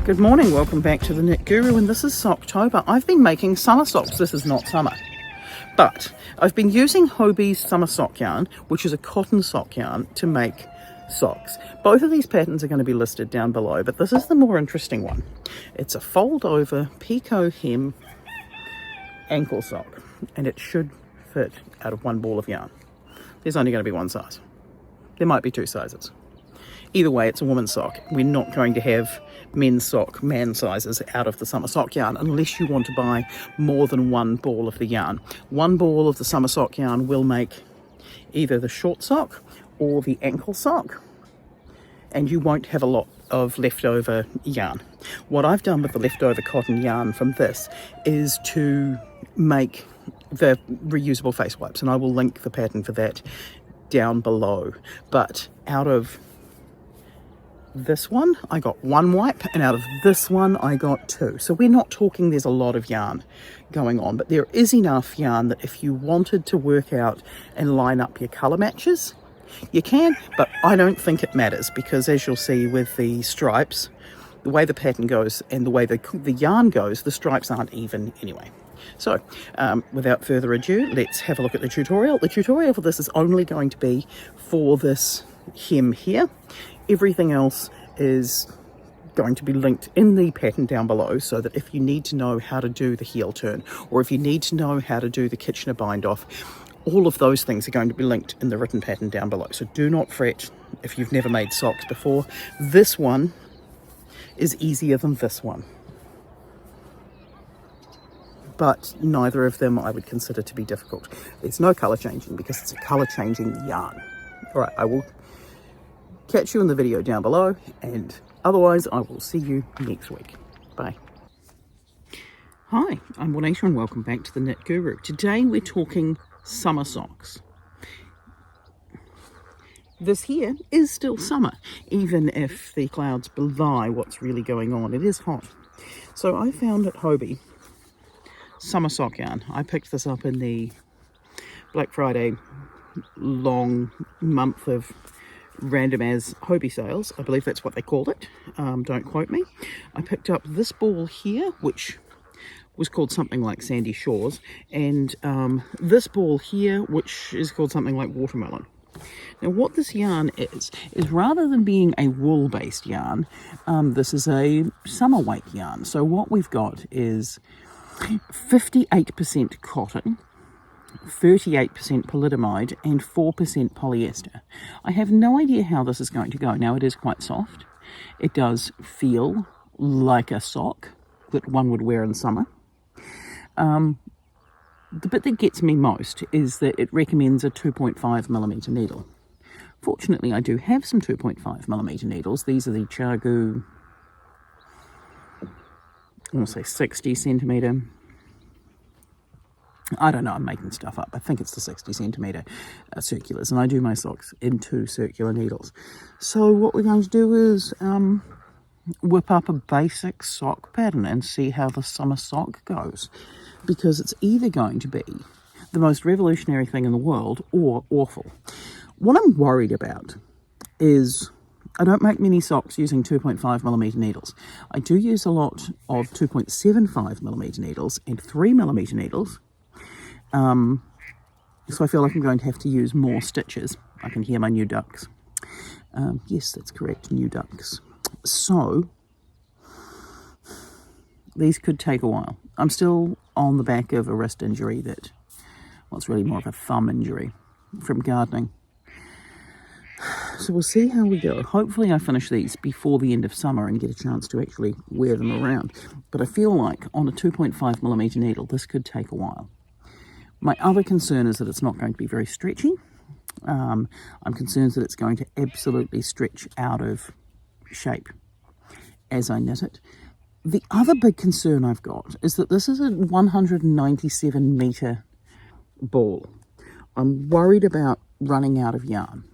Good morning, welcome back to the Knit Guru, and this is Socktober. I've been making summer socks. This is not summer, but I've been using Hobbii Summer Sock yarn, which is a cotton sock yarn, to make socks. Both of these patterns are going to be listed down below, but this is the more interesting one. It's a fold over Picot hem ankle sock, and it should fit out of one ball of yarn. There's only going to be one size. There might be two sizes. Either way, it's a woman's sock. We're not going to have men's sock, man sizes out of the summer sock yarn unless you want to buy more than one ball of the yarn. One ball of the summer sock yarn will make either the short sock or the ankle sock, and you won't have a lot of leftover yarn. What I've done with the leftover cotton yarn from this is to make the reusable face wipes, and I will link the pattern for that down below. But out of this one I got one wipe, and out of this one I got two. So we're not talking there's a lot of yarn going on, but there is enough yarn that if you wanted to work out and line up your color matches, you can. But I don't think it matters, because as you'll see with the stripes, the way the pattern goes and the way the yarn goes, the stripes aren't even anyway. So without further ado, let's have a look at the tutorial. The tutorial for this is only going to be for this hem here. Everything else is going to be linked in the pattern down below, so that if you need to know how to do the heel turn, or if you need to know how to do the Kitchener bind off, all of those things are going to be linked in the written pattern down below. So do not fret if you've never made socks before. This one is easier than this one, but neither of them I would consider to be difficult. There's no color changing because it's a color changing yarn. All right, I will catch you in the video down below, and otherwise I will see you next week. Bye. Hi, I'm Juanita and welcome back to the Knit Guru. Today we're talking summer socks. This here is still summer, even if the clouds belie what's really going on. It is hot. So I found at Hobbii Summer Sock yarn. I picked this up in the Black Friday long month of random as Hobbii sales. I believe that's what they called it. Don't quote me. I picked up this ball here, which was called something like Sandy Shores, and this ball here, which is called something like Watermelon. Now what this yarn is rather than being a wool based yarn, this is a summer weight yarn. So what we've got is 58% cotton, 38% polyamide and 4% polyester. I have no idea how this is going to go. Now it is quite soft. It does feel like a sock that one would wear in summer. The bit that gets me most is that it recommends a 2.5mm needle. Fortunately, I do have some 2.5mm needles. These are the Chargu, I want to say 60 centimetre. I don't know, I'm making stuff up. I think it's the 60 centimetre circulars, and I do my socks in 2 circular needles. So what we're going to do is whip up a basic sock pattern and see how the summer sock goes, because it's either going to be the most revolutionary thing in the world or awful. What I'm worried about is I don't make many socks using 2.5mm needles. I do use a lot of 2.75mm needles and 3mm needles. So I feel like I'm going to have to use more stitches. I can hear my new ducks. Yes, that's correct, new ducks. So these could take a while. I'm still on the back of a wrist injury that, well, it's really more of a thumb injury from gardening. So we'll see how we go. Hopefully I finish these before the end of summer and get a chance to actually wear them around. But I feel like on a 2.5mm needle, this could take a while. My other concern is that it's not going to be very stretchy. I'm concerned that it's going to absolutely stretch out of shape as I knit it. The other big concern I've got is that this is a 197 metre ball. I'm worried about running out of yarn.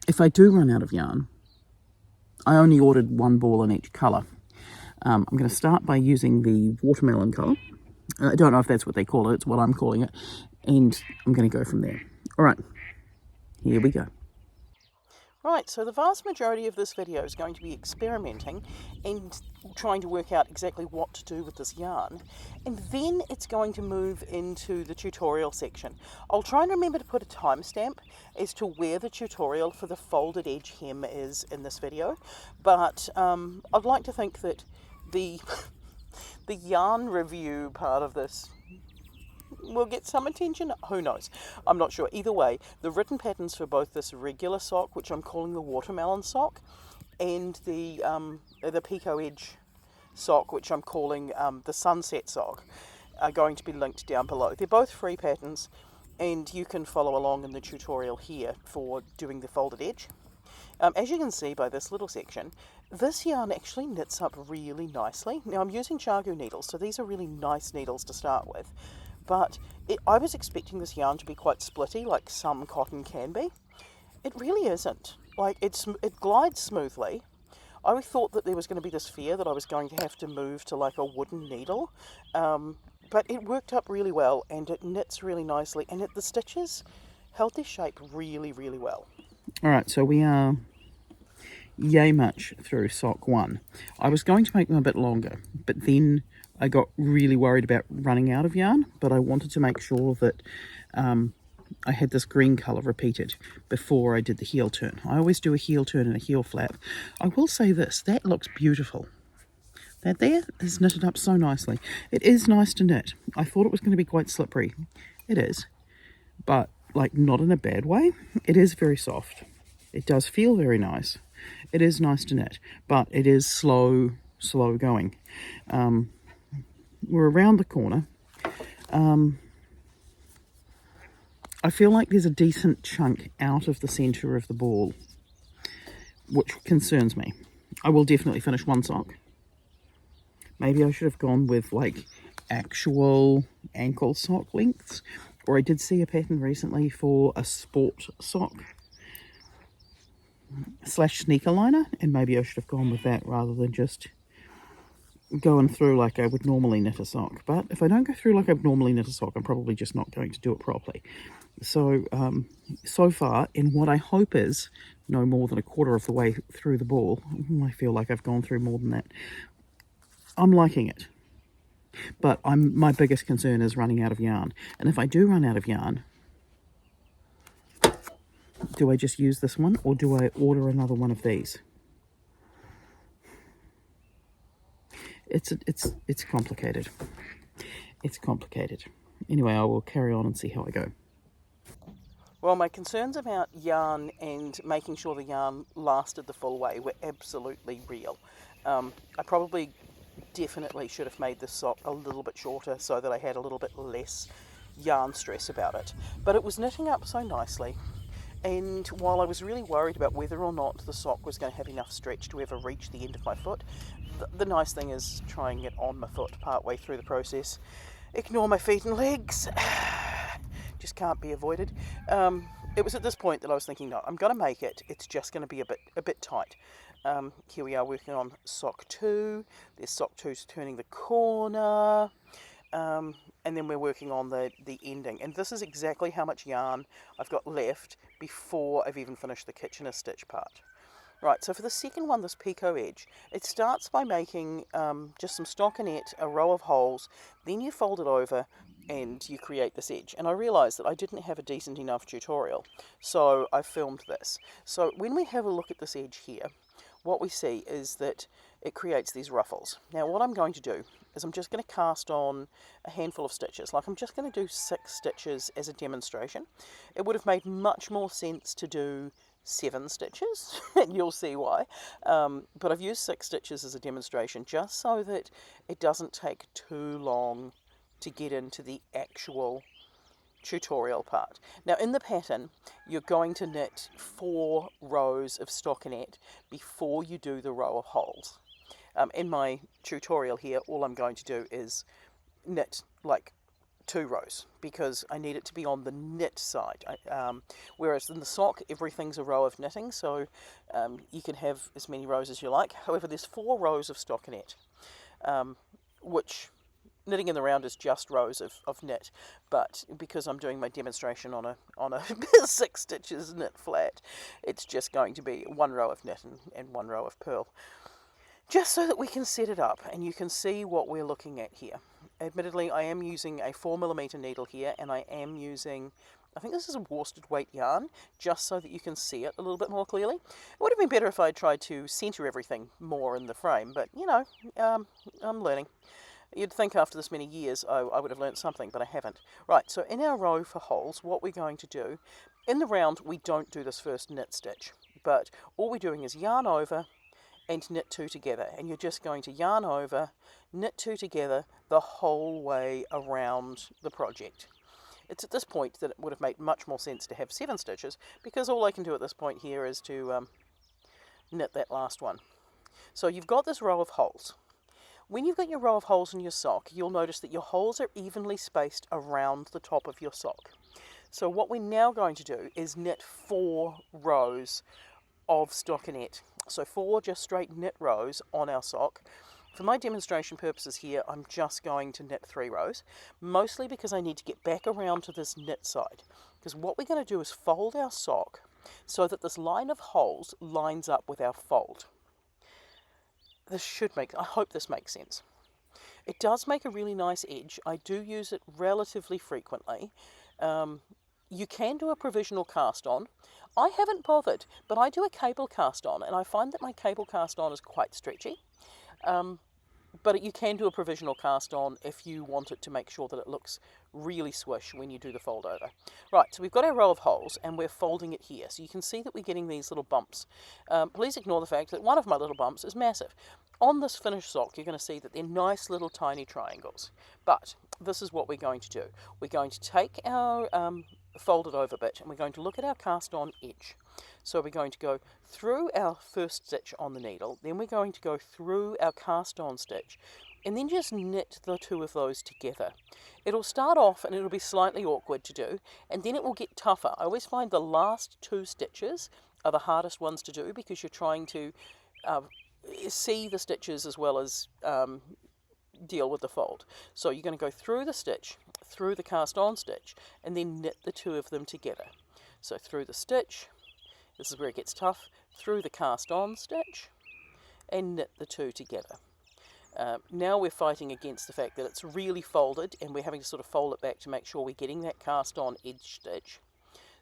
If I do run out of yarn, I only ordered one ball in each colour. I'm going to start by using the watermelon colour. I don't know if that's what they call it, it's what I'm calling it, and I'm going to go from there. All right, here we go. Right, so the vast majority of this video is going to be experimenting and trying to work out exactly what to do with this yarn, and then it's going to move into the tutorial section. I'll try and remember to put a timestamp as to where the tutorial for the folded edge hem is in this video, but I'd like to think that the the yarn review part of this will get some attention. Who knows? I'm not sure. Either way, the written patterns for both this regular sock, which I'm calling the watermelon sock, and the Picot edge sock, which I'm calling the sunset sock, are going to be linked down below. They're both free patterns, and you can follow along in the tutorial here for doing the folded edge. As you can see by this little section, this yarn actually knits up really nicely. Now I'm using chargu needles, so these are really nice needles to start with. But I was expecting this yarn to be quite splitty, like some cotton can be. It really isn't. Like, it glides smoothly. I thought that there was going to be this fear that I was going to have to move to like a wooden needle. But it worked up really well, and it knits really nicely, and the stitches held their shape really, really well. Alright, so we are yay much through sock 1. I was going to make them a bit longer, but then I got really worried about running out of yarn, but I wanted to make sure that I had this green colour repeated before I did the heel turn. I always do a heel turn and a heel flap. I will say this, that looks beautiful. That there is knitted up so nicely. It is nice to knit. I thought it was going to be quite slippery. It is, but like not in a bad way. It is very soft. It does feel very nice. It is nice to knit, but it is slow going. We're around the corner. I feel like there's a decent chunk out of the centre of the ball, which concerns me. I will definitely finish one sock. Maybe I should have gone with like actual ankle sock lengths, or I did see a pattern recently for a sport sock / sneaker liner, and maybe I should have gone with that rather than just going through like I would normally knit a sock. But if I don't go through like I would normally knit a sock, I'm probably just not going to do it properly. So so far, in what I hope is no more than a quarter of the way through the ball, I feel like I've gone through more than that. I'm liking it, but my biggest concern is running out of yarn. And if I do run out of yarn, do I just use this one, or do I order another one of these? It's complicated. It's complicated. Anyway, I will carry on and see how I go. Well, my concerns about yarn and making sure the yarn lasted the full way were absolutely real. I probably definitely should have made this sock a little bit shorter so that I had a little bit less yarn stress about it. But it was knitting up so nicely. And while I was really worried about whether or not the sock was going to have enough stretch to ever reach the end of my foot, the nice thing is trying it on my foot partway through the process. Ignore my feet and legs. Just can't be avoided. It was at this point that I was thinking, no, I'm going to make it. It's just going to be a bit tight. Here we are working on sock 2. There's sock 2's turning the corner. And then we're working on the ending. And this is exactly how much yarn I've got left before I've even finished the Kitchener stitch part. Right, so for the second one, this Picot edge, it starts by making just some stockinette, a row of holes, then you fold it over and you create this edge. And I realised that I didn't have a decent enough tutorial, so I filmed this. So when we have a look at this edge here, what we see is that it creates these ruffles. Now what I'm going to do is I'm just going to cast on a handful of stitches. Like I'm just going to do 6 stitches as a demonstration. It would have made much more sense to do 7 stitches, and you'll see why. But I've used 6 stitches as a demonstration just so that it doesn't take too long to get into the actual tutorial part. Now in the pattern, you're going to knit 4 rows of stockinette before you do the row of holes. In my tutorial here, all I'm going to do is knit like 2 rows because I need it to be on the knit side. Whereas in the sock, everything's a row of knitting, so you can have as many rows as you like. However, there's 4 rows of stockinette, which knitting in the round is just rows of knit, but because I'm doing my demonstration on a 6 stitches knit flat, it's just going to be 1 row of knit and 1 row of purl, just so that we can set it up and you can see what we're looking at here. Admittedly, I am using a 4mm needle here, and I am using, I think this is a worsted weight yarn, just so that you can see it a little bit more clearly. It would have been better if I tried to centre everything more in the frame, but you know, I'm learning. You'd think after this many years I would have learnt something, but I haven't. Right, so in our row for holes, what we're going to do, in the round we don't do this first knit stitch, but all we're doing is yarn over and knit 2 together, and you're just going to yarn over, knit 2 together the whole way around the project. It's at this point that it would have made much more sense to have 7 stitches, because all I can do at this point here is to knit that last one. So you've got this row of holes. When you've got your row of holes in your sock, you'll notice that your holes are evenly spaced around the top of your sock. So what we're now going to do is knit 4 rows of stockinette. So 4 just straight knit rows on our sock. For my demonstration purposes here, I'm just going to knit 3 rows, mostly because I need to get back around to this knit side. Because what we're going to do is fold our sock so that this line of holes lines up with our fold. I hope this makes sense. It does make a really nice edge. I do use it relatively frequently. You can do a provisional cast on. I haven't bothered, but I do a cable cast on, and I find that my cable cast on is quite stretchy. But you can do a provisional cast on if you want it to make sure that it looks really swish when you do the fold over. Right, so we've got our row of holes and we're folding it here. So you can see that we're getting these little bumps. Please ignore the fact that one of my little bumps is massive. On this finished sock, you're going to see that they're nice little tiny triangles. But this is what we're going to do. We're going to take our folded over bit and we're going to look at our cast on edge. So we're going to go through our first stitch on the needle, then we're going to go through our cast on stitch, and then just knit the 2 of those together. It'll start off and it'll be slightly awkward to do, and then it will get tougher. I always find the last 2 stitches are the hardest ones to do because you're trying to see the stitches as well as deal with the fold. So you're going to go through the stitch, through the cast on stitch, and then knit the 2 of them together. So through the stitch, this is where it gets tough, through the cast on stitch, and knit the 2 together. Now we're fighting against the fact that it's really folded and we're having to sort of fold it back to make sure we're getting that cast on edge stitch.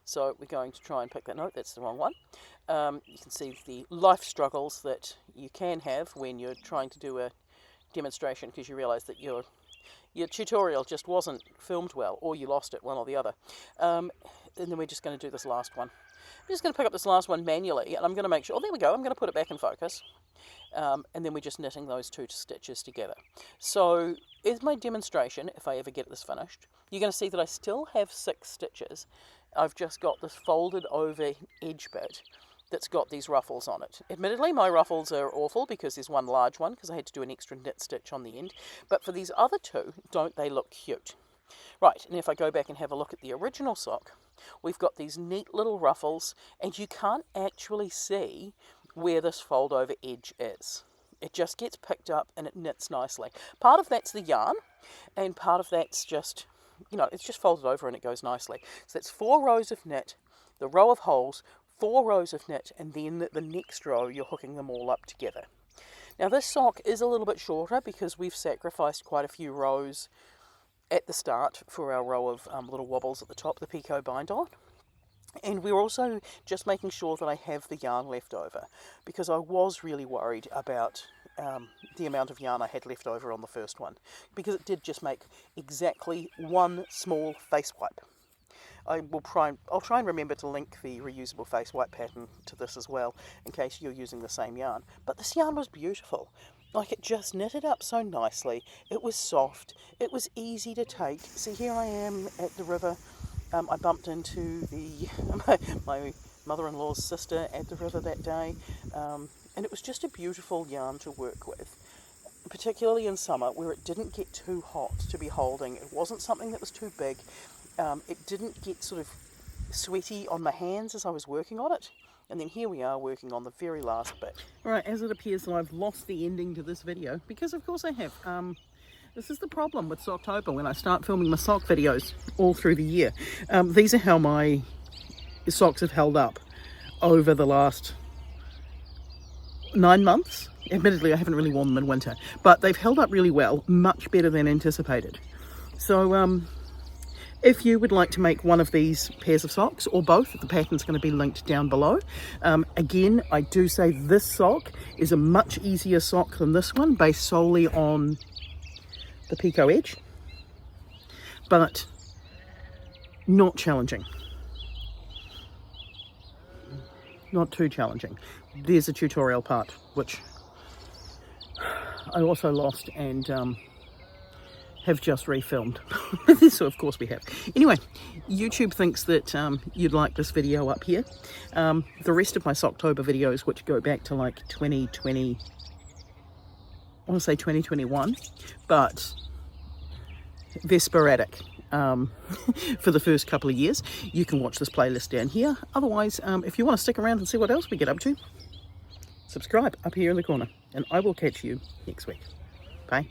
So we're going to try and pick that note. That's the wrong one. You can see the life struggles that you can have when you're trying to do a demonstration because you realise that your tutorial just wasn't filmed well, or you lost it, one or the other. And then we're just going to do this last one. I'm just going to pick up this last one manually, and I'm going to make sure, oh, there we go, I'm going to put it back in focus. And then we're just knitting those 2 stitches together. So, is my demonstration, if I ever get this finished, you're going to see that I still have 6 stitches. I've just got this folded over edge bit that's got these ruffles on it. Admittedly, my ruffles are awful because there's one large one because I had to do an extra knit stitch on the end. But for these other 2, don't they look cute? Right, and if I go back and have a look at the original sock, we've got these neat little ruffles, and you can't actually see where this fold over edge is. It just gets picked up and it knits nicely. Part of that's the yarn, and part of that's just, it's just folded over and it goes nicely. So that's 4 rows of knit, the row of holes, 4 rows of knit, and then the next row you're hooking them all up together. Now this sock is a little bit shorter because we've sacrificed quite a few rows at the start for our row of little wobbles at the top, the Picot bind on. And we're also just making sure that I have the yarn left over because I was really worried about the amount of yarn I had left over on the first one because it did just make exactly 1 small face wipe. I'll try and remember to link the reusable face wipe pattern to this as well in case you're using the same yarn. But this yarn was beautiful. Like, it just knitted up so nicely. It was soft. It was easy to take. See, here I am at the river. I bumped into my mother-in-law's sister at the river that day. And it was just a beautiful yarn to work with. Particularly in summer where it didn't get too hot to be holding. It wasn't something that was too big. It didn't get sort of sweaty on my hands as I was working on it. And then here we are working on the very last bit. Right, as it appears that I've lost the ending to this video, because of course I have. This is the problem with Socktober when I start filming my sock videos all through the year. These are how my socks have held up over the last 9 months. Admittedly, I haven't really worn them in winter, but they've held up really well, much better than anticipated. So if you would like to make one of these pairs of socks, or both, the pattern's going to be linked down below. Again, I do say this sock is a much easier sock than this one, based solely on the Picot edge, but not challenging. Not too challenging. There's a tutorial part, which I also lost and have just refilmed. So of course we have. Anyway, YouTube thinks that you'd like this video up here. The rest of my Socktober videos, which go back to like 2020, I want to say 2021, but they're sporadic for the first couple of years. You can watch this playlist down here. Otherwise, if you want to stick around and see what else we get up to, subscribe up here in the corner, and I will catch you next week. Bye.